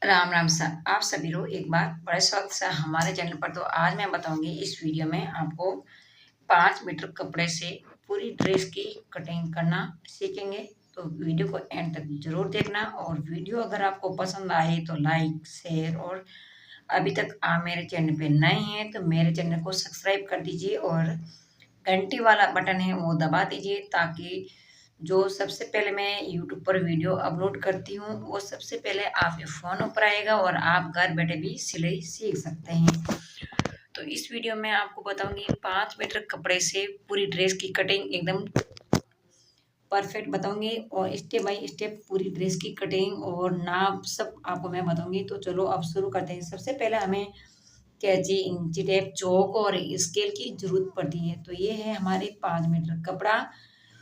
Ram Ram sir, आप सभी लोग एक बार बड़े स्वागत से हमारे चैनल पर। तो आज मैं बताऊंगी इस वीडियो में आपको 5 मीटर कपड़े से पूरी ड्रेस की कटिंग करना सीखेंगे। तो वीडियो को एंड तक जरूर देखना, और वीडियो अगर आपको पसंद आए तो लाइक शेयर, और अभी तक आप मेरे चैनल पे नए हैं तो मेरे चैनल को सब्सक्राइब कर दीजिए और घंटी वाला बटन है वो दबा दीजिए, ताकि जो सबसे पहले मैं यूट्यूब पर वीडियो अपलोड करती हूँ वो सबसे पहले आपके फ़ोन पर आएगा और आप घर बैठे भी सिलाई सीख सकते हैं। तो इस वीडियो में आपको बताऊंगी 5 मीटर कपड़े से पूरी ड्रेस की कटिंग एकदम परफेक्ट बताऊंगी, और स्टेप बाय स्टेप पूरी ड्रेस की कटिंग और नाप सब आपको मैं बताऊंगी। तो चलो अब शुरू करते हैं। सबसे पहले हमें कैंची, इंची टेप, चौक और स्केल की जरूरत पड़ती है। तो ये है हमारे 5 मीटर कपड़ा।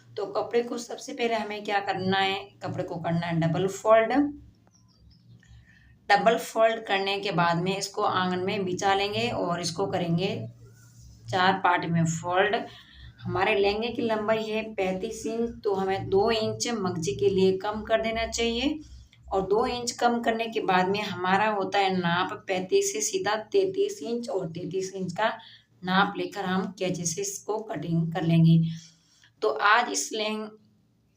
तो कपड़े को सबसे पहले हमें क्या करना है, कपड़े को करना है डबल फोल्ड। डबल फोल्ड करने के बाद में इसको आंगन में बिछा लेंगे और इसको करेंगे 4 पार्ट में फोल्ड। हमारे लहंगे की लंबाई है 35 इंच, तो हमें 2 इंच मगजी के लिए कम कर देना चाहिए। और 2 इंच कम करने के बाद में हमारा होता है नाप 35 से सीधा 33 इंच, और 33 इंच का नाप लेकर हम कैंची से इसको कटिंग कर लेंगे। तो आज इस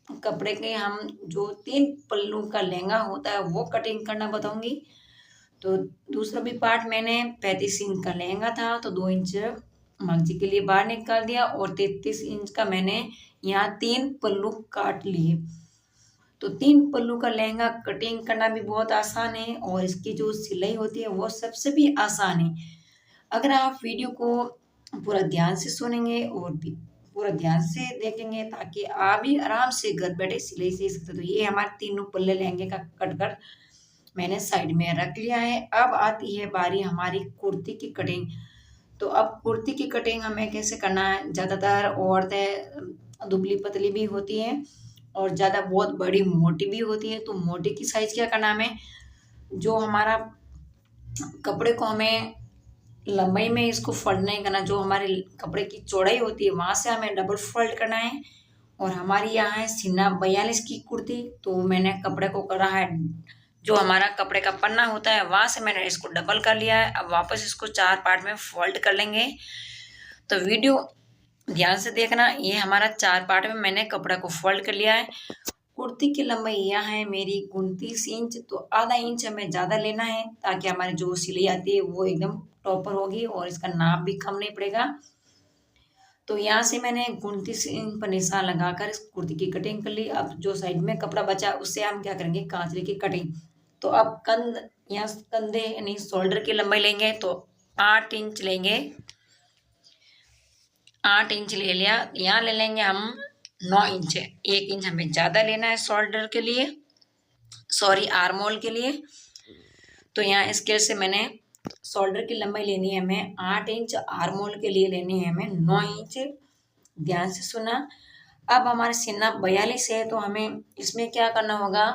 कपड़े के हम जो 3 पल्लू का लहंगा होता है वो कटिंग करना बताऊंगी। तो दूसरा भी पार्ट मैंने 35 इंच का लहंगा था तो 2 इंच मगजी के लिए बाहर निकाल दिया, और 33 इंच का मैंने यहाँ 3 पल्लू काट लिए। तो 3 पल्लू का लहंगा कटिंग करना भी बहुत आसान है, और इसकी जो सिलाई होती है वो सबसे भी आसान है। अगर आप वीडियो को पूरा ध्यान से सुनेंगे और भी पूरा ध्यान से देखेंगे, ताकि आप भी आराम से घर बैठे सिलाई सीख सकते। तो ये हमारे तीनों पल्ले लहंगे का कट कर मैंने साइड में रख लिया है। अब आती है बारी हमारी कुर्ती की कटिंग। तो अब कुर्ती की कटिंग हमें कैसे करना है, ज़्यादातर औरतें दुबली पतली भी होती हैं और ज़्यादा बहुत बड़ी मोटी भी होती है। तो मोटी की साइज क्या करना हमें, जो हमारा कपड़े को हमें लंबाई में इसको फोल्ड नहीं करना, जो हमारे कपड़े की चौड़ाई होती है वहां से हमें डबल फोल्ड करना है। और हमारी यहाँ है सीना 42 की कुर्ती, तो मैंने कपड़े को करा है, जो हमारा कपड़े का पन्ना होता है वहां से मैंने इसको डबल कर लिया है। अब वापस इसको 4 पार्ट में फोल्ड कर लेंगे। तो वीडियो ध्यान से देखना, ये हमारा 4 पार्ट में मैंने कपड़ा को फोल्ड कर लिया है। कुर्ती की लंबाई यह है मेरी 29 इंच, तो आधा इंच हमें ज़्यादा लेना है, ताकि हमारी जो सिलाई आती है वो एकदम प्रॉपर होगी और इसका नाप भी कम नहीं पड़ेगा। तो यहाँ से मैंने 29 इंच पर निशान लगाकर इस कुर्ती की कटिंग कर ली। अब जो साइड में कपड़ा बचा उससे हम क्या करेंगे, कांचले की कटिंग। तो अब यहाँ कंधे यानी शोल्डर की लंबाई लेंगे, तो 8 इंच लेंगे। 8 इंच ले लिया, यहाँ ले लेंगे हम 9 इंच। 1 इंच हमें ज़्यादा लेना है शोल्डर के लिए, सॉरी आर्म होल के लिए। तो यहाँ स्केल से मैंने शोल्डर की लंबाई लेनी है हमें 8 इंच, आर्म होल के लिए लेनी है हमें 9 इंच। ध्यान से सुना। अब हमारे सीना 42 है, तो हमें इसमें क्या करना होगा,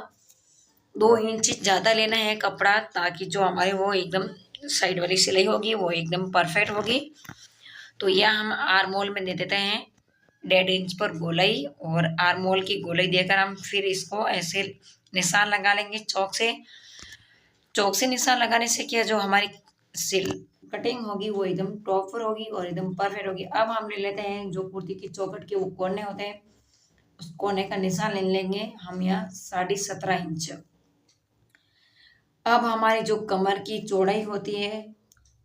2 इंच ज़्यादा लेना है कपड़ा, ताकि जो हमारे वो एकदम साइड वाली सिलाई होगी वो एकदम परफेक्ट होगी। तो यह हम आर्म होल में दे देते हैं 1.5 इंच पर गोलाई, और आर्म होल की गोलाई देकर हम फिर इसको ऐसे निशान लगा लेंगे चौक से। चौक से निशान लगाने से क्या, जो हमारी सिल कटिंग होगी वो एकदम प्रॉपर होगी और एकदम परफेक्ट होगी। अब हम ले लेते हैं जो कुर्ती की चौकट के वो कोने होते हैं, उस कोने का निशान ले लेंगे हम यहाँ 17.5 इंच। अब हमारी जो कमर की चौड़ाई होती है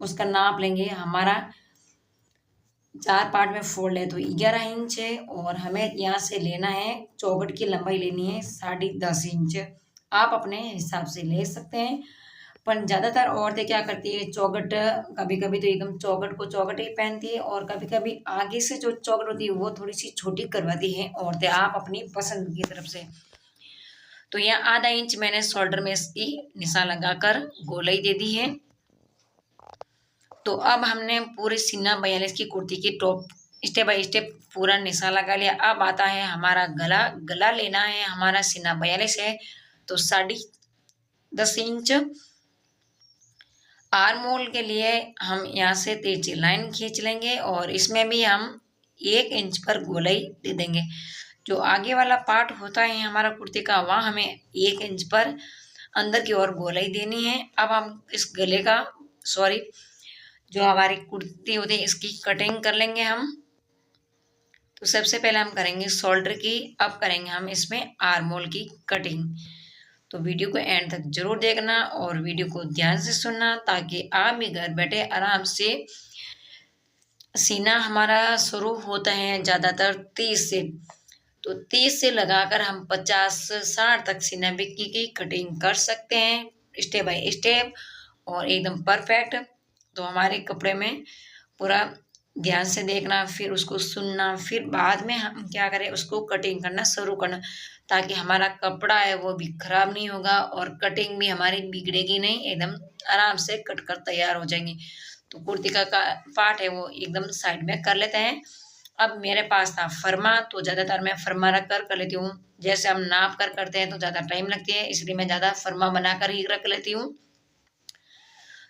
उसका नाप लेंगे। हमारा 4 पार्ट में फोल्ड है तो 11 इंच है, और हमें यहाँ से लेना है चौकट की लंबाई लेनी है 10.5 इंच। आप अपने हिसाब से ले सकते हैं, पर ज़्यादातर औरतें क्या करती है, चौकट कभी कभी तो एकदम चौकट को चौकट ही पहनती है, और कभी कभी आगे से जो चौकट होती है वो थोड़ी सी छोटी करवाती है औरतें, आप अपनी पसंद की तरफ से। तो यहाँ आधा इंच मैंने शोल्डर में इसकी निशान लगाकर गोलाई दे दी है। तो अब हमने पूरे सीना 42 की कुर्ती की टॉप स्टेप बाय स्टेप पूरा निशान लगा लिया। अब आता है हमारा गला। गला लेना है, हमारा सीना 42 है तो 10.5 इंच। आर्म होल के लिए हम यहाँ से तिरछी लाइन खींच लेंगे, और इसमें भी हम 1 इंच पर गोलाई दे देंगे। जो आगे वाला पार्ट होता है हमारा कुर्ती का, वहाँ हमें 1 इंच पर अंदर की ओर गोलाई देनी है। अब हम इस गले का जो हमारी कुर्ती होती है इसकी कटिंग कर लेंगे हम। तो सबसे पहले हम करेंगे शोल्डर की, अब करेंगे हम इसमें आर्म होल की कटिंग। तो वीडियो को एंड तक जरूर देखना और वीडियो को ध्यान से सुनना, ताकि आप भी घर बैठे आराम से सीना हमारा शुरू होता है ज़्यादातर 30 से, तो 30 से लगाकर हम 50-60 तक सीना बिक्की की कटिंग कर सकते हैं स्टेप बाय स्टेप और एकदम परफेक्ट। तो हमारे कपड़े में पूरा ध्यान से देखना, फिर उसको सुनना, फिर बाद में हम क्या करें उसको कटिंग करना शुरू करना, ताकि हमारा कपड़ा है वो भी खराब नहीं होगा और कटिंग भी हमारी बिगड़ेगी नहीं, एकदम आराम से कट कर तैयार हो जाएंगे। तो कुर्ती का पार्ट है वो एकदम साइड में कर लेते हैं। अब मेरे पास था फर्मा, तो ज़्यादातर मैं फर्मा रख कर लेती हूँ। जैसे हम नाप कर करते हैं तो ज़्यादा टाइम लगती है, इसलिए मैं ज़्यादा फर्मा बनाकर ही रख लेती हूँ।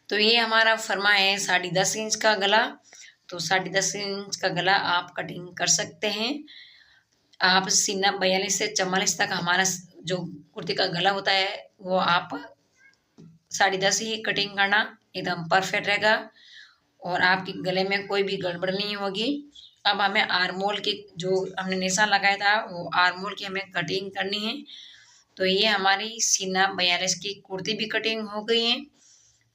तो ये हमारा फर्मा है 10.5 इंच का गला। तो 10.5 इंच का गला आप कटिंग कर सकते हैं। आप सीना 42 से 44 तक हमारा जो कुर्ती का गला होता है वो आप 10.5 ही कटिंग करना, एकदम परफेक्ट रहेगा और आपके गले में कोई भी गड़बड़ नहीं होगी। अब हमें आर्मोल की जो हमने निशान लगाया था वो आर्मोल की हमें कटिंग करनी है। तो ये हमारी सीना 42 की कुर्ती भी कटिंग हो गई है।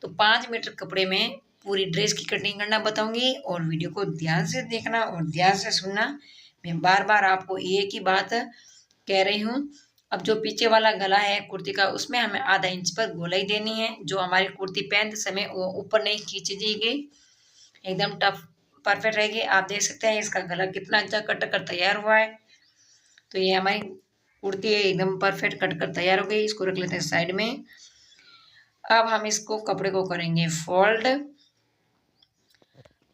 तो 5 मीटर कपड़े में पूरी ड्रेस की कटिंग करना बताऊंगी और वीडियो को ध्यान से देखना और ध्यान से सुनना। मैं बार बार आपको एक ही बात कह रही हूँ। अब जो पीछे वाला गला है कुर्ती का उसमें हमें आधा इंच पर गोलाई देनी है, जो हमारी कुर्ती पहनते समय वो ऊपर नहीं खींची जाएगी, एकदम टफ परफेक्ट रहेगी। आप देख सकते हैं इसका गला कितना अच्छा कट कर तैयार हुआ है। तो ये हमारी कुर्ती एकदम परफेक्ट कट कर तैयार हो गई, इसको रख लेते हैं साइड में। अब हम इसको कपड़े को करेंगे फोल्ड।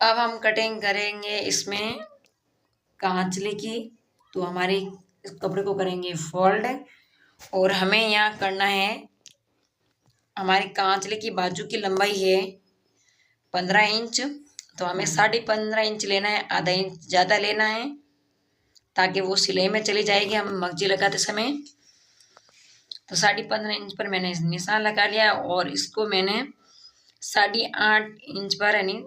अब हम कटिंग करेंगे इसमें कांचले की। तो हमारे इस कपड़े को करेंगे फोल्ड और हमें यहाँ करना है, हमारी कांचले की बाजू की लंबाई है 15 इंच। तो हमें 15.5 इंच लेना है, आधा इंच ज़्यादा लेना है ताकि वो सिलाई में चली जाएगी हम मगजी लगाते समय। तो 15.5 इंच पर मैंने निशान लगा लिया और इसको मैंने 8.5 इंच पर यानी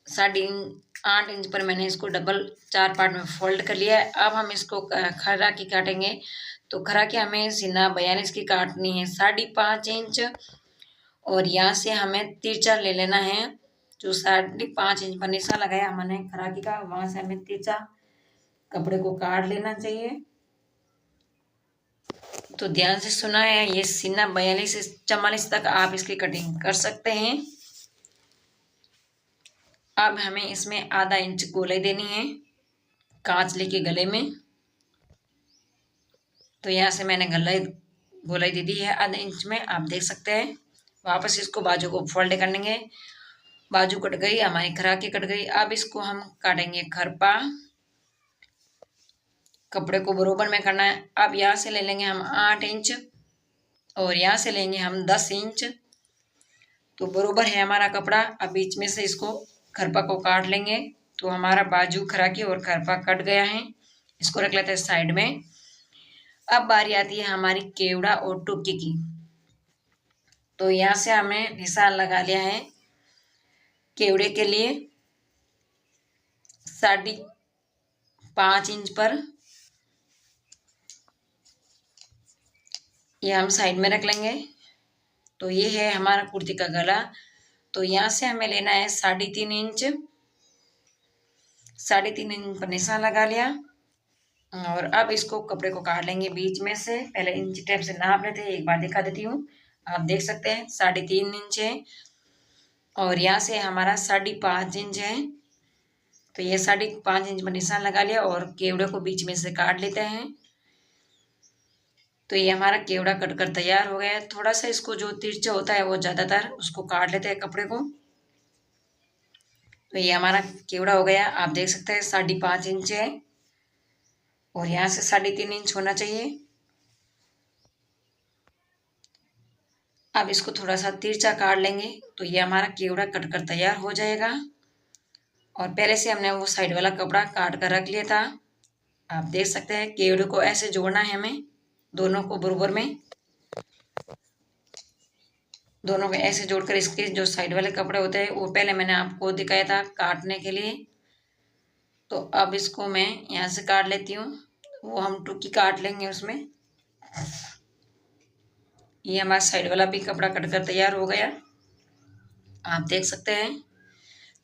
8.5 इंच पर मैंने इसको डबल 4 पार्ट में फोल्ड कर लिया है। अब हम इसको खरा की काटेंगे। तो खरा की हमें सीना 42 की काटनी है 5.5 इंच और यहाँ से हमें तिरछा ले लेना है। जो 5.5 इंच पर निशान लगाया हमने खराकी का, वहां से हमें तिरछा कपड़े को काट लेना चाहिए। तो ध्यान से सुना है, ये सीना 42 से 44 तक आप इसकी कटिंग कर सकते हैं। अब हमें इसमें आधा इंच गोलाई देनी है कांचले के गले में। तो यहाँ से मैंने गोलाई दे दी है आधा इंच में, आप देख सकते हैं। वापस इसको बाजू को फोल्ड कर लेंगे, बाजू कट गई हमारी खराकी कट गई। अब इसको हम काटेंगे खरपा, कपड़े को बरोबर में करना है। अब यहाँ से ले लेंगे हम 8 इंच और यहाँ से लेंगे हम 10 इंच। तो बरोबर है हमारा कपड़ा। अब बीच में से इसको खरपा को काट लेंगे। तो हमारा बाजू खराकी और खरपा कट गया है, इसको रख लेते हैं साइड में। अब बारी आती है हमारी केवड़ा और टुक्की की। तो यहाँ से हमें निशान लगा लिया है केवड़े के लिए 5.5 इंच पर, ये हम साइड में रख लेंगे। तो ये है हमारा कुर्ती का गला। तो यहाँ से हमें लेना है 3.5 इंच, 3.5 इंच पर निशान लगा लिया और अब इसको कपड़े को काट लेंगे बीच में से। पहले इंच टेप से नाप लेते हैं, एक बार दिखा देती हूँ। आप देख सकते हैं 3.5 इंच है और यहाँ से हमारा 5.5 इंच है। तो ये 5.5 इंच पर निशान लगा लिया और केवड़े को बीच में से काट लेते हैं। तो ये हमारा केवड़ा कट कर तैयार हो गया है। थोड़ा सा इसको जो तिरछा होता है वो ज़्यादातर उसको काट लेते हैं कपड़े को। तो ये हमारा केवड़ा हो गया, आप देख सकते हैं 5.5 इंच है और यहाँ से 3.5 इंच होना चाहिए। अब इसको थोड़ा सा तिरछा काट लेंगे तो ये हमारा केवड़ा कट कर तैयार हो जाएगा। और पहले से हमने वो साइड वाला कपड़ा काट कर रख लिया था, आप देख सकते हैं। केवड़े को ऐसे जोड़ना है हमें। दोनों को बराबर में, दोनों को ऐसे जोड़कर इसके जो साइड वाले कपड़े होते हैं वो पहले मैंने आपको दिखाया था काटने के लिए। तो अब इसको मैं यहाँ से काट लेती हूँ, वो हम टुकी काट लेंगे उसमें। ये हमारा साइड वाला भी कपड़ा कटकर तैयार हो गया, आप देख सकते हैं।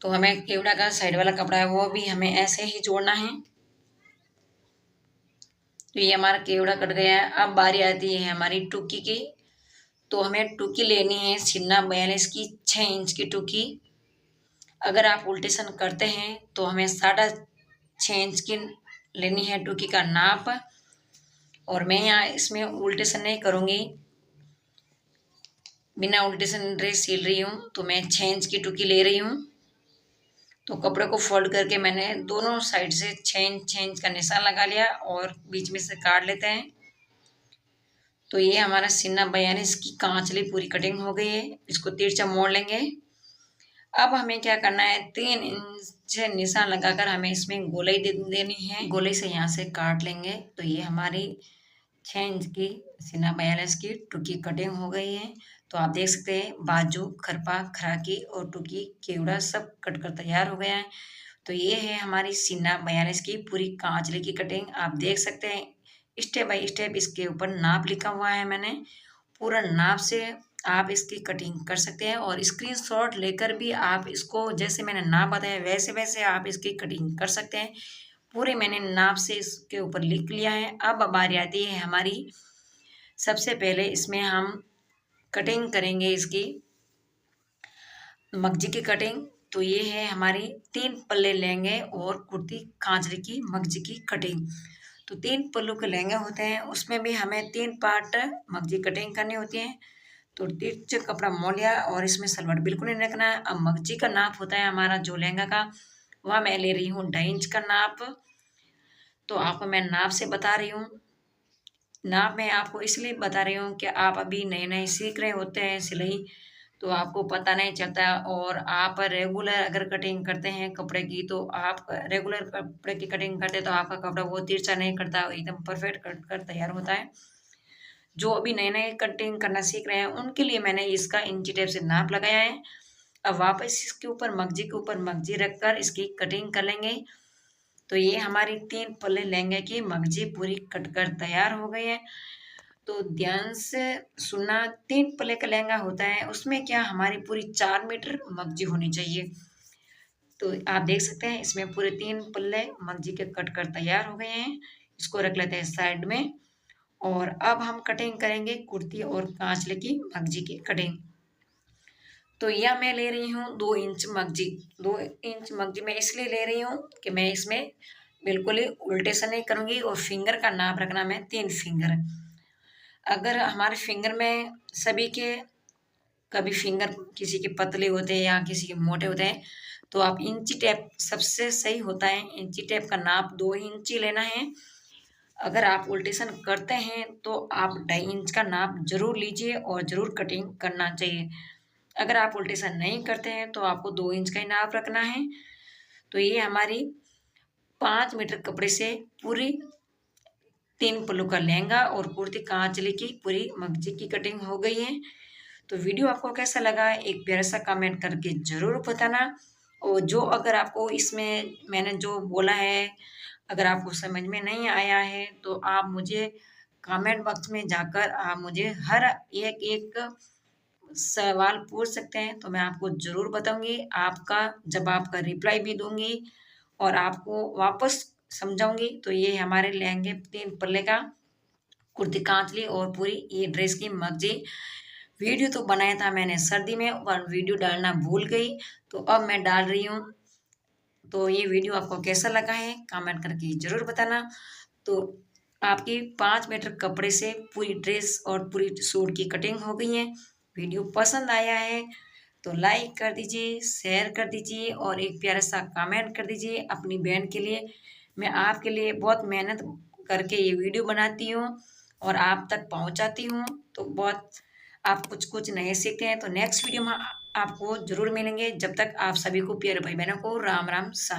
तो हमें केवड़ा का साइड वाला कपड़ा है वो भी हमें ऐसे ही जोड़ना है। तो ये हमारा केवड़ा कट गया है। अब बारी आती है हमारी टुकी की। तो हमें टुकी लेनी है सीना 42 की 6 इंच की टुकी। अगर आप उल्टेशन करते हैं तो हमें 6.5 इंच की लेनी है टुकी का नाप। और मैं यहाँ इसमें उल्टेशन नहीं करूँगी, बिना उल्टेशन ड्रेस सिल रही हूँ, तो मैं 6 इंच की टुकी ले रही हूँ। तो कपड़े को फोल्ड करके मैंने दोनों साइड से 6 इंच का निशान लगा लिया और बीच में से काट लेते हैं। तो ये हमारा सीना 42 की कांचली पूरी कटिंग हो गई है। इसको तिरछा मोड़ लेंगे। अब हमें क्या करना है, 3 इंच निशान लगाकर हमें इसमें गोलाई दे देनी है। गोलाई से यहाँ से काट लेंगे। तो ये हमारी 6 इंच की सीना 42 की टुकी कटिंग हो गई है। तो आप देख सकते हैं बाजू, खरपा, खराकी और टुकी, केवड़ा सब कट कर तैयार हो गया है। तो ये है हमारी सीना 42 की पूरी कांचले की कटिंग। आप देख सकते हैं स्टेप बाय स्टेप इसके ऊपर नाप लिखा हुआ है मैंने। पूरा नाप से आप इसकी कटिंग कर सकते हैं और स्क्रीनशॉट लेकर भी आप इसको जैसे मैंने नाप बताया वैसे वैसे आप इसकी कटिंग कर सकते हैं। पूरे मैंने नाप से इसके ऊपर लिख लिया है। अब बारी आती है हमारी, सबसे पहले इसमें हम कटिंग करेंगे इसकी मगजी की कटिंग। तो ये है हमारी 3 पल्ले लेंगे और कुर्ती कांचले की मगजी की कटिंग। तो 3 पल्लू के लहंगे होते हैं, उसमें भी हमें 3 पार्ट मगजी कटिंग करनी होती है। तो तिरछा कपड़ा मोड़ लिया और इसमें सलवार बिल्कुल नहीं रखना है। अब मगजी का नाप होता है हमारा जो लहंगा का, वह मैं ले रही हूँ 2.5 इंच का नाप। तो आपको मैं नाप से बता रही हूँ। नाप मैं आपको इसलिए बता रही हूँ कि आप अभी नए नए सीख रहे होते हैं सिलाई, तो आपको पता नहीं चलता। और आप रेगुलर अगर कटिंग करते हैं कपड़े की, तो आप रेगुलर कपड़े की कटिंग करते हैं तो आपका कपड़ा वो तिरछा नहीं करता, एकदम परफेक्ट कट कर तैयार होता है। जो अभी नए नए कटिंग करना सीख रहे हैं उनके लिए मैंने इसका इंची टेप से नाप लगाया है। अब वापस इसके ऊपर मगजी के ऊपर मगजी रखकर इसकी कटिंग कर लेंगे। तो ये हमारी 3 पल्ले लहंगे की मगजी पूरी कटकर तैयार हो गई है। तो ध्यान से सुनना, 3 पल्ले का लहंगा होता है, उसमें क्या हमारी पूरी 4 मीटर मगजी होनी चाहिए। तो आप देख सकते हैं इसमें पूरे 3 पल्ले मगजी के कट कर तैयार हो गए हैं। इसको रख लेते हैं साइड में। और अब हम कटिंग करेंगे कुर्ती और कांचले की मगजी की कटिंग। तो यह मैं ले रही हूँ 2 इंच मगजी। 2 इंच मगजी मैं इसलिए ले रही हूँ कि मैं इसमें बिल्कुल ही उल्टेशन नहीं करूँगी। और फिंगर का नाप रखना मैं 3 फिंगर। अगर हमारे फिंगर में सभी के कभी फिंगर किसी के पतले होते हैं या किसी के मोटे होते हैं, तो आप इंची टेप सबसे सही होता है। इंची टेप का नाप 2 इंची लेना है। अगर आप उल्टेशन करते हैं तो आप 2.5 इंच का नाप जरूर लीजिए और ज़रूर कटिंग करना चाहिए। अगर आप उल्टेशन नहीं करते हैं तो आपको 2 इंच का ही नाप रखना है। तो ये हमारी 5 मीटर कपड़े से पूरी 3 पल्लू का लहंगा और कुर्ती कांचले की पूरी मगजी की कटिंग हो गई है। तो वीडियो आपको कैसा लगा एक प्यारा सा कमेंट करके ज़रूर बताना। और जो अगर आपको इसमें मैंने जो बोला है अगर आपको समझ में नहीं आया है तो आप मुझे कमेंट बॉक्स में जाकर आप मुझे हर एक एक सवाल पूछ सकते हैं। तो मैं आपको ज़रूर बताऊंगी, आपका जवाब का रिप्लाई भी दूंगी और आपको वापस समझाऊंगी। तो ये हमारे लहंगे 3 पल्ले का कुर्ती कांचली और पूरी ये ड्रेस की मगजी। वीडियो तो बनाया था मैंने सर्दी में और वीडियो डालना भूल गई, तो अब मैं डाल रही हूँ। तो ये वीडियो आपको कैसा लगा है कमेंट करके ज़रूर बताना। तो आपकी 5 मीटर कपड़े से पूरी ड्रेस और पूरी सूट की कटिंग हो गई है। वीडियो पसंद आया है तो लाइक कर दीजिए, शेयर कर दीजिए और एक प्यारा सा कमेंट कर दीजिए अपनी बहन के लिए। मैं आपके लिए बहुत मेहनत करके ये वीडियो बनाती हूँ और आप तक पहुँचाती हूँ। तो बहुत आप कुछ कुछ नए सीखते हैं। तो नेक्स्ट वीडियो में आपको जरूर मिलेंगे। जब तक आप सभी को प्यारे भाई बहनों को राम राम सा।